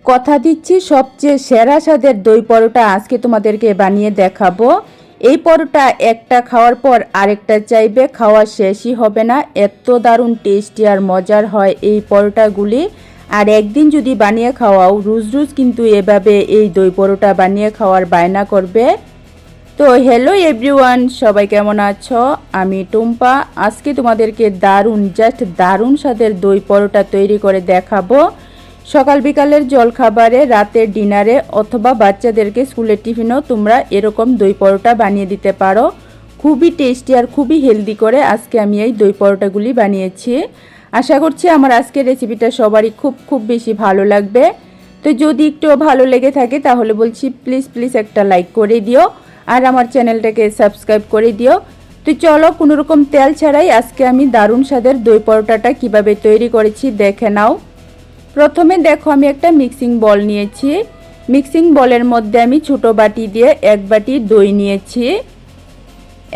কথা দিচ্ছি সবচেয়ে সেরা স্বাদের দই পরোটা আজকে তোমাদেরকে বানিয়ে দেখাবো। এই পরোটা একটা খাওয়ার পর আরেকটা চাইবে, খাওয়া শেষই হবে না, এত দারুণ টেস্টি আর মজার হয় এই পরোটাগুলি। আর একদিন যদি বানিয়ে খাওয়াও, রোজ রোজ কিন্তু এভাবে এই দই পরোটা বানিয়ে খাওয়ার বায়না করবে। তো হ্যালো এভরিওয়ান, সবাই কেমন আছো? আমি টুম্পা। আজকে তোমাদেরকে জাস্ট দারুণ স্বাদের দই পরোটা তৈরি করে দেখাবো। সকাল বিকালের জলখাবারে, রাতের ডিনারে অথবা বাচ্চাদেরকে স্কুলের টিফিনেও তোমরা এরকম দই পরোটা বানিয়ে দিতে পারো। খুবই টেস্টি আর খুবই হেলদি করে আজকে আমি এই দই পরোটাগুলি বানিয়েছি। আশা করছি আমার আজকের রেসিপিটা সবারই খুব বেশি ভালো লাগবে। তো যদি একটু ভালো লেগে থাকে তাহলে বলছি প্লিজ একটা লাইক করে দিও আর আমার চ্যানেলটাকে সাবস্ক্রাইব করে দিও। তো চলো, কোনো রকম তেল ছাড়াই আজকে আমি দারুণ স্বাদের দই পরোটাটা কিভাবে তৈরি করেছি দেখে নাও। প্রথমে দেখো, আমি একটা মিক্সিং বল নিয়েছি। মিক্সিং বলের মধ্যে আমি ছোটো বাটি দিয়ে 1 বাটি দই নিয়েছি।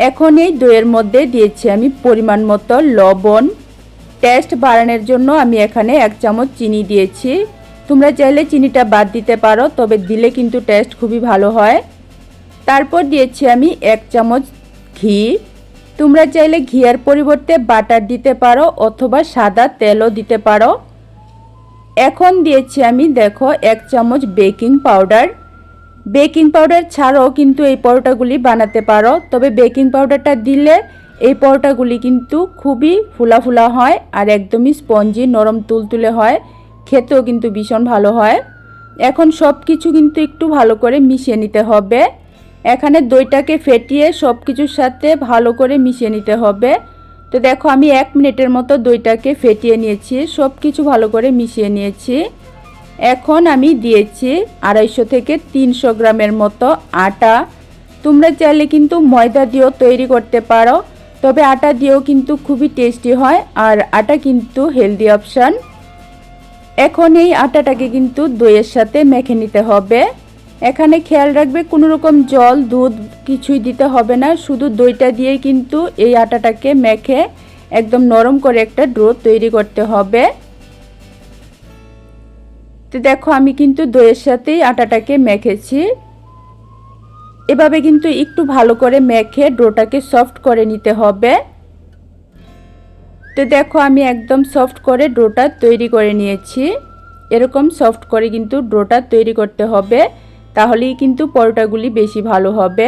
এখন এই দইয়ের মধ্যে দিয়েছি আমি পরিমাণ মতো লবণ। টেস্ট বাড়ানোর জন্য আমি এখানে 1 চামচ চিনি দিয়েছি। তোমরা চাইলে চিনিটা বাদ দিতে পারো, তবে দিলে কিন্তু টেস্ট খুবই ভালো হয়। তারপর দিয়েছি আমি 1 চামচ ঘি। তোমরা চাইলে ঘিয়ের পরিবর্তে বাটার দিতে পারো অথবা সাদা তেলও দিতে পারো। এখন দিয়েছি আমি দেখো 1 চামচ বেকিং পাউডার। বেকিং পাউডার ছাড়াও কিন্তু এই পরোটাগুলি বানাতে পারো, তবে বেকিং পাউডারটা দিলে এই পরোটাগুলি কিন্তু খুবই ফুলা হয় আর একদমই স্পঞ্জি নরম তুলতুলে হয়, খেতেও কিন্তু ভীষণ ভালো হয়। এখন সব কিছু কিন্তু একটু ভালো করে মিশিয়ে নিতে হবে। এখানে দইটাকে ফেটিয়ে সব কিছুর সাথে ভালো করে মিশিয়ে নিতে হবে। তো দেখো, আমি 1 মিনিটের মতো দইটাকে ফেটিয়ে নিয়েছি, সব কিছু ভালো করে মিশিয়ে নিয়েছি। এখন আমি দিয়েছি 250 থেকে 300 গ্রামের মতো আটা। তোমরা চাইলে কিন্তু ময়দা দিয়েও তৈরি করতে পারো, তবে আটা দিয়েও কিন্তু খুবই টেস্টি হয় আর আটা কিন্তু হেলদি অপশান। এখন এই আটাটাকে কিন্তু দইয়ের সাথে মেখে নিতে হবে। এখানে খেয়াল রাখবে কোনো রকম জল দুধ কিছুই দিতে হবে না, শুধু দইটা দিয়ে কিন্তু এই আটাটাকে মেখে একদম নরম করে একটা ডো তৈরি করতে হবে। তো দেখো, আমি কিন্তু দইয়ের সাথেই আটাটাকে মেখেছি। এভাবে কিন্তু একটু ভালো করে মেখে ডোটাকে সফট করে নিতে হবে। তো দেখো, আমি একদম সফট করে ডোটা তৈরি করে নিয়েছি। এরকম সফট করে কিন্তু ডোটা তৈরি করতে হবে, তাহলেই কিন্তু পরোটাগুলি বেশি ভালো হবে।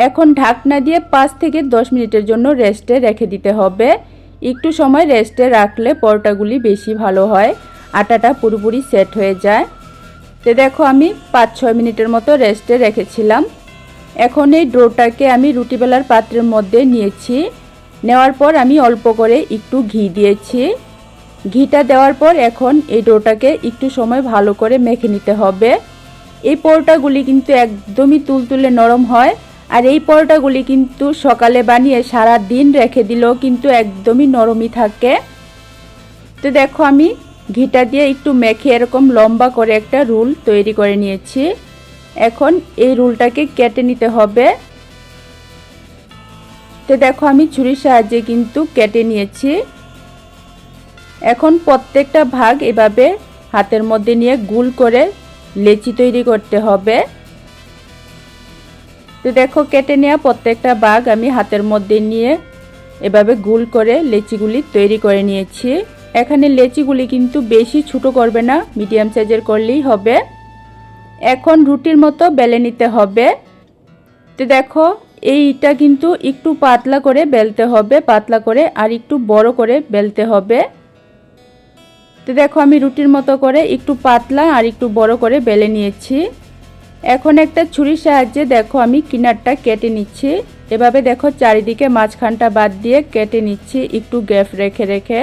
এখন ঢাকনা দিয়ে 5 থেকে 10 মিনিটের জন্য রেস্টে রেখে দিতে হবে। একটু সময় রেস্টে রাখলে পরোটাগুলি বেশি ভালো হয়, আটাটা পুরোপুরি সেট হয়ে যায়। তো দেখো, আমি 5-6 মিনিটের মতো রেস্টে রেখেছিলাম। এখন এই ডোটাকে আমি রুটি বেলার পাত্রের মধ্যে নিয়েছি। নেওয়ার পর আমি অল্প করে একটু ঘি দিয়েছি। ঘিটা দেওয়ার পর এখন এই ডোটাকে একটু সময় ভালো করে মেখে নিতে হবে। এই পরোটাগুলি কিন্তু একদমই তুলতুলে নরম হয়, আর এই পরোটাগুলি কিন্তু সকালে বানিয়ে সারা দিন রেখে দিলেও কিন্তু একদমই নরমই থাকে। তো দেখো, আমি ঘিটা দিয়ে একটু মেখে এরকম লম্বা করে একটা রোল তৈরি করে নিয়েছি। এখন এই রোলটাকে কেটে নিতে হবে। তো দেখো, আমি ছুরির সাহায্যে কিন্তু কেটে নিয়েছি। এখন প্রত্যেকটা ভাগ এভাবে হাতের মধ্যে নিয়ে গোল করে লেচি তৈরি করতে হবে। তো দেখো, কেটে নেওয়া প্রত্যেকটা ভাগ আমি হাতের মধ্যে নিয়ে এভাবে গোল করে লেচিগুলি তৈরি করে নিয়েছি। এখানে লেচিগুলি কিন্তু বেশি ছোট করবে না, মিডিয়াম সাইজের করলেই হবে। এখন রুটির মতো বেলে নিতে হবে। তো দেখো, এইটা কিন্তু একটু পাতলা করে বেলতে হবে, পাতলা করে আর একটু বড় করে বেলতে হবে। তো দেখো, আমি রুটির মতো করে একটু পাতলা আর একটু বড় করে বেলে নিয়েছি। এখন একটা ছুরির সাহায্যে দেখো আমি কিনারটা কেটে নিচ্ছি। এভাবে দেখো, চারিদিকে মাঝখানটা বাদ দিয়ে কেটে নিচ্ছি একটু গ্যাপ রেখে রেখে।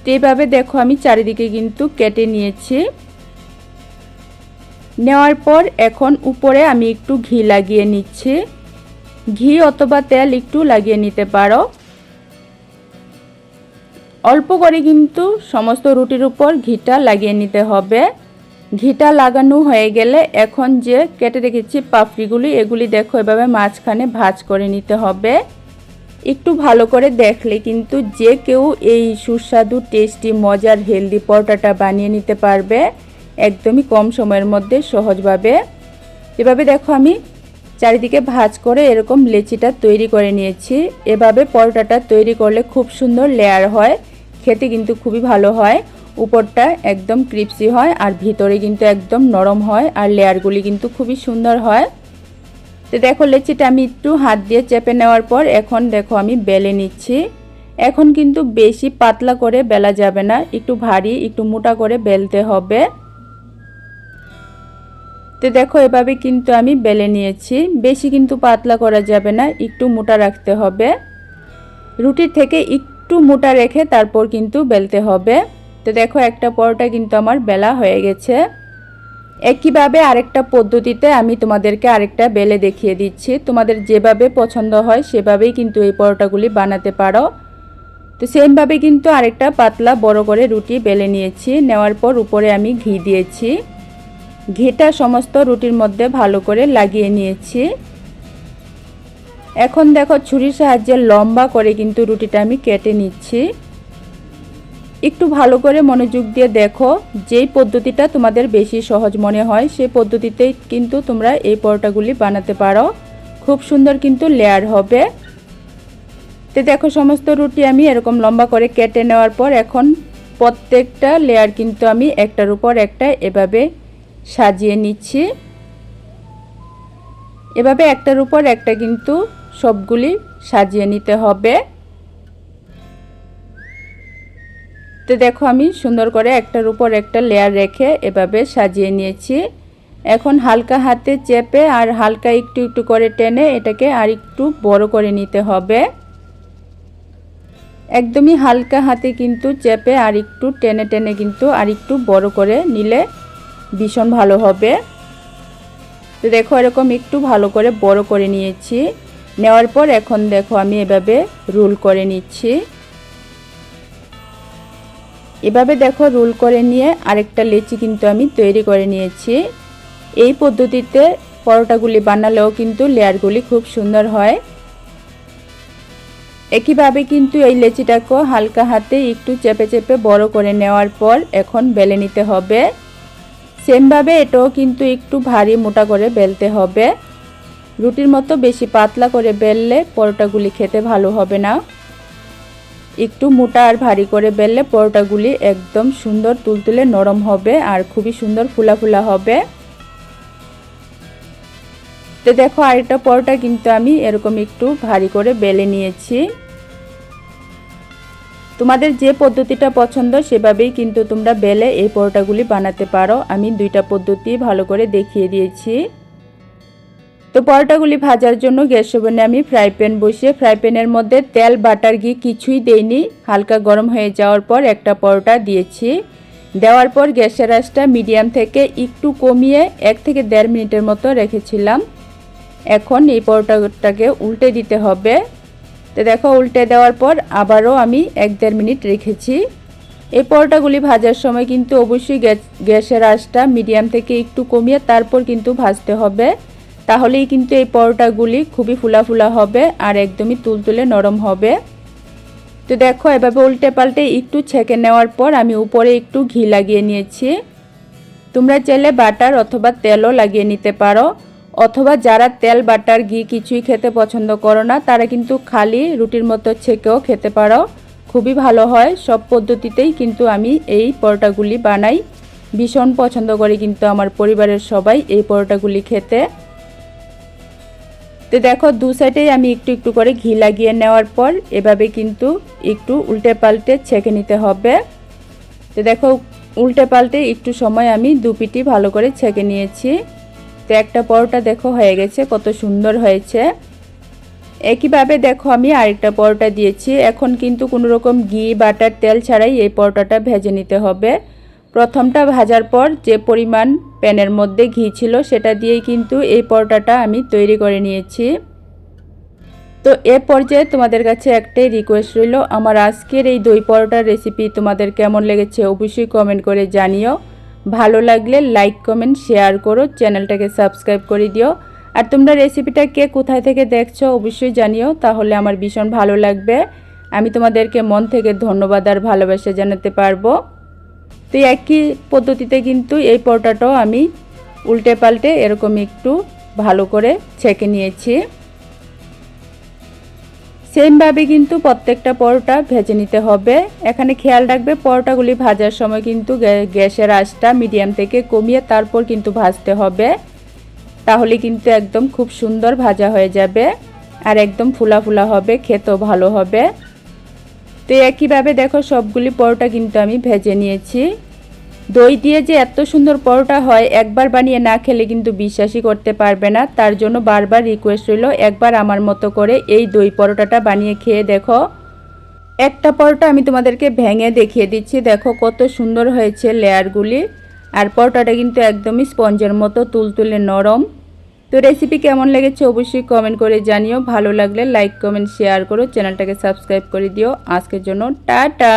তো এইভাবে দেখো, আমি চারিদিকে কিন্তু কেটে নিয়েছি। নেওয়ার পর এখন উপরে আমি একটু ঘি লাগিয়ে নিচ্ছি। ঘি অথবা তেল একটু লাগিয়ে নিতে পারো। অল্প করে কিন্তু সমস্ত রুটির উপর ঘিটা লাগিয়ে নিতে হবে। ঘিটা লাগানো হয়ে গেলে এখন যে কেটে রেখেছি পাপড়িগুলি, এগুলি দেখো এভাবে মাঝখানে ভাঁজ করে নিতে হবে। একটু ভালো করে দেখলে কিন্তু যে কেউ এই সুস্বাদু টেস্টি মজার হেলদি পরোটাটা বানিয়ে নিতে পারবে একদমই কম সময়ের মধ্যে সহজভাবে। এভাবে দেখো আমি চারিদিকে ভাঁজ করে এরকম লেচিটা তৈরি করে নিয়েছি। এভাবে পরোটাটা তৈরি করলে খুব সুন্দর লেয়ার হয়, খেতে কিন্তু খুবই ভালো হয়। উপরটা একদম ক্রিপসি হয় আর ভিতরে কিন্তু একদম নরম হয় আর লেয়ারগুলি কিন্তু খুবই সুন্দর হয়। তো দেখো লেচিটা আমি একটু হাত দিয়ে চেপে নেওয়ার পর এখন দেখো আমি বেলে নিচ্ছি। এখন কিন্তু বেশি পাতলা করে বেলা যাবে না, একটু ভারী একটু মোটা করে বেলতে হবে। তো দেখো এভাবে কিন্তু আমি বেলে নিয়েছি। বেশি কিন্তু পাতলা করা যাবে না, একটু মোটা রাখতে হবে। রুটির থেকে একটু মোটা রেখে তারপর কিন্তু বেলতে হবে। তো দেখো একটা পরোটা কিন্তু আমার বেলা হয়ে গেছে। একইভাবে আরেকটা পদ্ধতিতে আমি তোমাদেরকে আরেকটা বেলে দেখিয়ে দিচ্ছি। তোমাদের যেভাবে পছন্দ হয় সেভাবেই কিন্তু এই পরোটাগুলি বানাতে পারো। তো সেমভাবে কিন্তু আরেকটা পাতলা বড় করে রুটি বেলে নিয়েছি। নেওয়ার পর উপরে আমি ঘি দিয়েছি। ঘিটা সমস্ত রুটির মধ্যে ভালো করে লাগিয়ে নিয়েছি। এখন দেখো ছুরির সাহায্যে লম্বা করে কিন্তু রুটিটা আমি কেটে নিচ্ছি। একটু ভালো করে মনোযোগ দিয়ে দেখো, যেই পদ্ধতিটা তোমাদের বেশি সহজ মনে হয় সেই পদ্ধতিতেই কিন্তু তোমরা এই পরোটাগুলি বানাতে পারো। খুব সুন্দর কিন্তু লেয়ার হবে। তো দেখো সমস্ত রুটি আমি এরকম লম্বা করে কেটে নেওয়ার পর এখন প্রত্যেকটা লেয়ার কিন্তু আমি একটার উপর একটা এভাবে সাজিয়ে নিচ্ছি। এভাবে একটার উপর একটা কিন্তু সবগুলি সাজিয়ে নিতে হবে। তো দেখো আমি সুন্দর করে একটার উপর একটা লেয়ার রেখে এভাবে সাজিয়ে নিয়েছি। এখন হালকা হাতে চেপে আর হালকা একটু একটু করে টেনে এটাকে আর একটু বড় করে নিতে হবে। একদমই হালকা হাতে কিন্তু চেপে আর একটু টেনে টেনে কিন্তু আর একটু বড় করে নিলে ভীষণ ভালো হবে। তো দেখো এরকম একটু ভালো করে বড় করে নিয়েছি। নেওয়ার পর এখন দেখো আমি এভাবে রোল করে নিচ্ছি। এভাবে দেখো রোল করে নিয়ে আরেকটা লেচি কিন্তু আমি তৈরি করে নিয়েছি। এই পদ্ধতিতে পরোটাগুলি বানালেও কিন্তু লেয়ারগুলি খুব সুন্দর হয়। একইভাবে কিন্তু এই লেচিটাকেও হালকা হাতে একটু চেপে চেপে বড় করে নেওয়ার পর এখন বেলে নিতে হবে। সেমভাবে এটাও কিন্তু একটু ভারী মোটা করে বেলতে হবে। রুটির মতো বেশি পাতলা করে বেললে পরোটাগুলি খেতে ভালো হবে না। একটু মোটা আর ভারী করে বেললে পরোটাগুলি একদম সুন্দর তুলতুলে নরম হবে আর খুবই সুন্দর ফুলা ফুলা হবে। তো দেখো আরেকটা পরোটা কিন্তু আমি এরকম একটু ভারী করে বেলে নিয়েছি। তোমাদের যে পদ্ধতিটা পছন্দ সেভাবেই কিন্তু তোমরা বেলে এই পরোটাগুলি বানাতে পারো। আমি দুইটা পদ্ধতি ভালো করে দেখিয়ে দিয়েছি। তো পরোটাগুলি ভাজার জন্য গ্যাস ওভেনে আমি ফ্রাই প্যান বসিয়ে ফ্রাই প্যানের মধ্যে তেল বাটার ঘি কিছুই দেইনি। হালকা গরম হয়ে যাওয়ার পর একটা পরোটা দিয়েছি। দেওয়ার পর গ্যাসের আঁচটা মিডিয়াম থেকে একটু কমিয়ে 1 থেকে 1.5 মিনিটের মতো রেখেছিলাম। এখন এই পরোটাটাকে উল্টে দিতে হবে। তো দেখো উল্টে দেওয়ার পর আবারও আমি 1-1.5 মিনিট রেখেছি। এই পরোটাগুলি ভাজার সময় কিন্তু অবশ্যই গ্যাসের আঁচটা মিডিয়াম থেকে একটু কমিয়ে তারপর কিন্তু ভাজতে হবে। তাহলেই কিন্তু এই পরোটাগুলি খুবই ফুলা ফুলা হবে আর একদমই তুলতুলে নরম হবে। তো দেখো এভাবে উল্টে পাল্টে একটু ছেঁকে নেওয়ার পর আমি উপরে একটু ঘি লাগিয়ে নিয়েছি। তোমরা চাইলে বাটার অথবা তেলও লাগিয়ে নিতে পারো, অথবা যারা তেল বাটার ঘি কিছুই খেতে পছন্দ করো না তারা কিন্তু খালি রুটির মতো ছেঁকেও খেতে পারো, খুবই ভালো হয়। সব পদ্ধতিতেই কিন্তু আমি এই পরোটাগুলি বানাই। ভীষণ পছন্দ করে কিন্তু আমার পরিবারের সবাই এই পরোটাগুলি খেতে। তো দেখো দু সাইডেই আমি একটু একটু করে ঘি লাগিয়ে নেওয়ার পর এভাবে কিন্তু একটু উল্টে পাল্টে ছেঁকে নিতে হবে। তো দেখো উল্টে পাল্টে একটু সময় আমি দুপিটি ভালো করে ছেঁকে নিয়েছি। তো একটা পরোটা দেখো হয়ে গেছে, কত সুন্দর হয়েছে। একইভাবে দেখো আমি আরেকটা পরোটা দিয়েছি। এখন কিন্তু কোনো রকম ঘি বাটার তেল ছাড়াই এই পরোটাটা ভেজে নিতে হবে। প্রথমটা ভাজার পর যে পরিমাণ প্যানের মধ্যে ঘি ছিল সেটা দিয়েই কিন্তু এই পরোটাটা আমি তৈরি করে নিয়েছি। তো এ পর্যায়ে তোমাদের কাছে একটাই রিকোয়েস্ট রইল, আমার আজকের এই দই পরোটার রেসিপি তোমাদের কেমন লেগেছে অবশ্যই কমেন্ট করে জানিও। ভালো লাগলে লাইক কমেন্ট শেয়ার করো, চ্যানেলটাকে সাবস্ক্রাইব করে দিও। আর তোমরা রেসিপিটা কে কোথায় থেকে দেখছো অবশ্যই জানিও, তাহলে আমার ভীষণ ভালো লাগবে। আমি তোমাদেরকে মন থেকে ধন্যবাদ আর ভালোবাসা জানাতে পারবো। তো একই পদ্ধতিতে কিন্তু এই পরোটাটাও আমি উল্টে পাল্টে এরকম একটু ভালো করে ছেঁকে নিয়েছি। সেমভাবে কিন্তু প্রত্যেকটা পরোটা ভেজে নিতে হবে। এখানে খেয়াল রাখবে পরোটাগুলি ভাজার সময় কিন্তু গ্যাসের আঁচটা মিডিয়াম থেকে কমিয়ে তারপর কিন্তু ভাজতে হবে, তাহলে কিন্তু একদম খুব সুন্দর ভাজা হয়ে যাবে আর একদম ফুলা ফুলা হবে, খেতেও ভালো হবে। তো একইভাবে দেখো সবগুলি পরোটা কিন্তু আমি ভেজে নিয়েছি। দই দিয়ে যে এত সুন্দর পরোটা হয় একবার বানিয়ে না খেলে কিন্তু বিশ্বাসই করতে পারবে না। তার জন্য বারবার রিকোয়েস্ট রইল একবার আমার মতো করে এই দই পরোটাটা বানিয়ে খেয়ে দেখো। একটা পরোটা আমি তোমাদেরকে ভেঙে দেখিয়ে দিচ্ছি, দেখো কত সুন্দর হয়েছে লেয়ারগুলি। আর পরোটাটা কিন্তু একদমই স্পঞ্জের মতো তুলতুলে নরম। তো রেসিপি কেমন লেগেছে অবশ্যই কমেন্ট করে জানিও। ভালো লাগলে লাইক কমেন্ট শেয়ার করো, চ্যানেলটাকে সাবস্ক্রাইব করে দিও। আজকের জন্য টাটা।